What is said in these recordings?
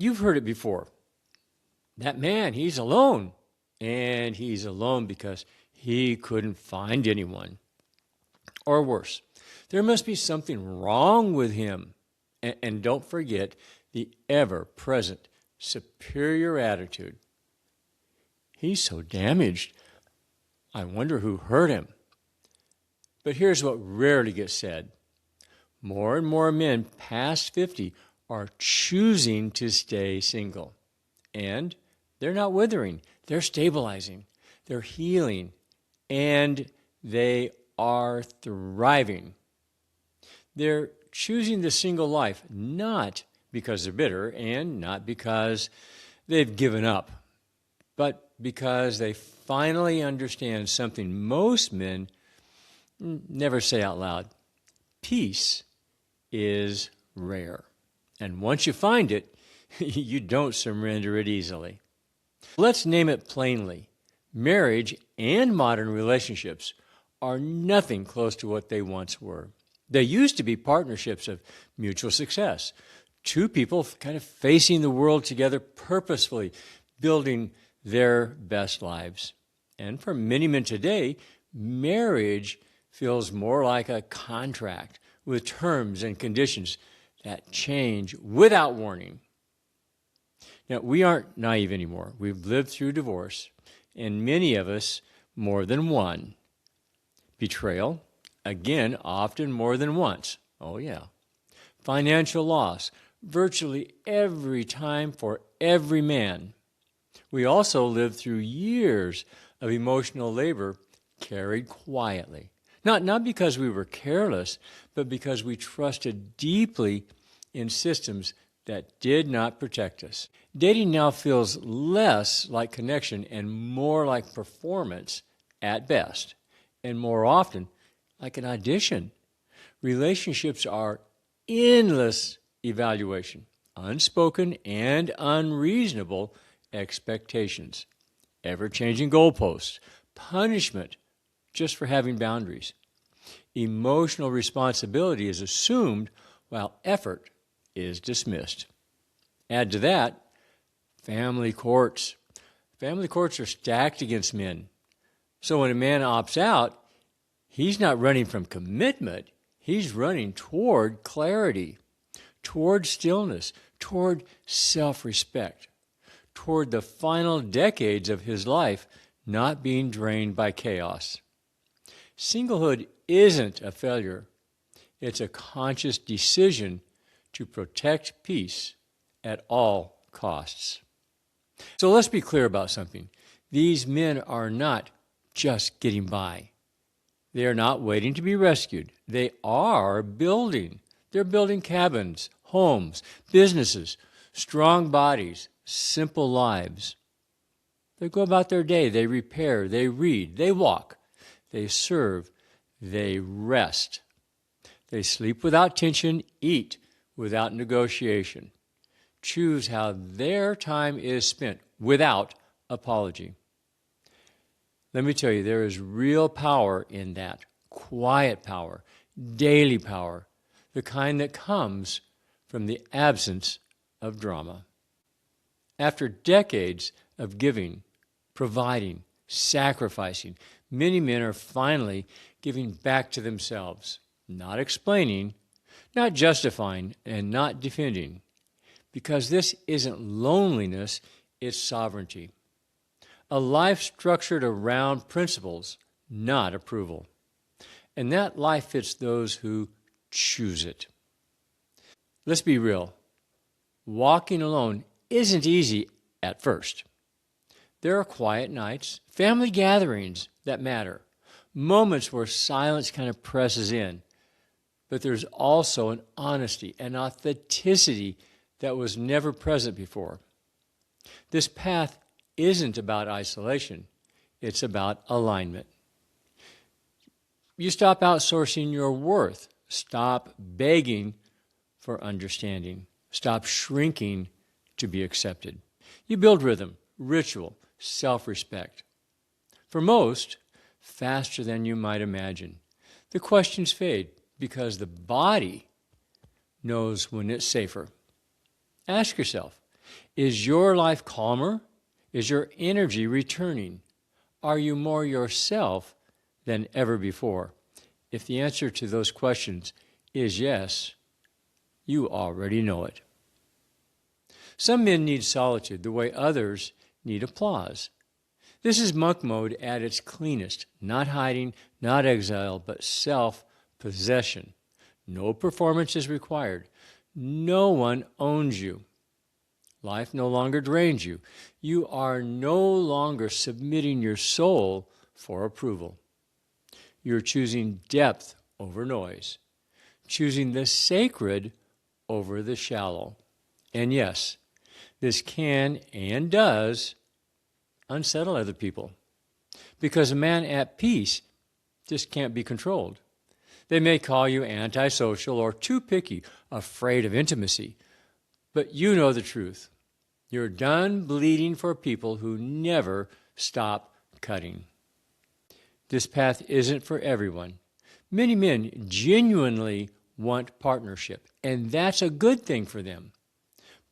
You've heard it before. That man, he's alone. And he's alone because he couldn't find anyone. Or worse, there must be something wrong with him. And don't forget the ever-present superior attitude. He's so damaged. I wonder who hurt him. But here's what rarely gets said. More and more men past 50 are choosing to stay single. And they're not withering. They're stabilizing. They're healing. And they are thriving. They're choosing the single life not because they're bitter and not because they've given up, but because they finally understand something most men never say out loud. Peace is rare. And once you find it, you don't surrender it easily. Let's name it plainly. Marriage and modern relationships are nothing close to what they once were. They used to be partnerships of mutual success. Two people kind of facing the world together purposefully, building their best lives. And for many men today, marriage feels more like a contract with terms and conditions that change without warning. Now, we aren't naive anymore. We've lived through divorce, and many of us more than one. Betrayal, again, often more than once. Oh, yeah. Financial loss, virtually every time for every man. We also lived through years of emotional labor carried quietly. Not because we were careless, but because we trusted deeply in systems that did not protect us. Dating now feels less like connection and more like performance at best, and more often like an audition. Relationships are endless evaluation, unspoken and unreasonable expectations, ever-changing goalposts, punishment just for having boundaries. Emotional responsibility is assumed while effort is dismissed. Add to that, family courts. Family courts are stacked against men. So when a man opts out, he's not running from commitment. He's running toward clarity, toward stillness, toward self-respect, toward the final decades of his life not being drained by chaos. Singlehood isn't a failure. It's a conscious decision to protect peace at all costs. So let's be clear about something. These men are not just getting by. They are not waiting to be rescued. They are building. They're building cabins, homes, businesses, strong bodies, simple lives. They go about their day. They repair. They read. They walk. They serve. They rest. They sleep without tension, eat without negotiation. Choose how their time is spent without apology. Let me tell you, there is real power in that. Quiet power, daily power, the kind that comes from the absence of drama. After decades of giving, providing, sacrificing, many men are finally giving back to themselves, not explaining, not justifying, and not defending. Because this isn't loneliness, it's sovereignty. A life structured around principles, not approval. And that life fits those who choose it. Let's be real. Walking alone isn't easy at first. There are quiet nights, family gatherings that matter, moments where silence kind of presses in. But there's also an honesty, an authenticity that was never present before. This path isn't about isolation. It's about alignment. You stop outsourcing your worth. Stop begging for understanding. Stop shrinking to be accepted. You build rhythm, ritual, self-respect. For most, faster than you might imagine. The questions fade because the body knows when it's safer. Ask yourself, Is your life calmer? Is your energy returning? Are you more yourself than ever before? If the answer to those questions is yes, you already know it. Some men need solitude the way others need applause. This is monk mode at its cleanest, not hiding, not exile, but self-possession. No performance is required. No one owns you. Life no longer drains you. You are no longer submitting your soul for approval. You're choosing depth over noise, choosing the sacred over the shallow. And yes, this can and does unsettle other people, because a man at peace just can't be controlled. They may call you antisocial or too picky, afraid of intimacy, but you know the truth. You're done bleeding for people who never stop cutting. This path isn't for everyone. Many men genuinely want partnership, and that's a good thing for them.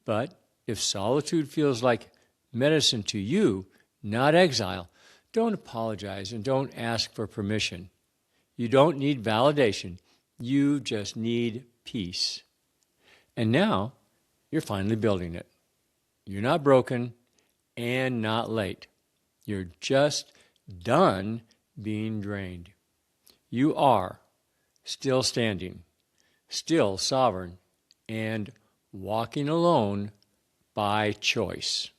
But if solitude feels like medicine to you, not exile, don't apologize and don't ask for permission. You don't need validation. You just need peace. And now you're finally building it. You're not broken and not late. You're just done being drained. You are still standing, still sovereign, and walking alone by choice.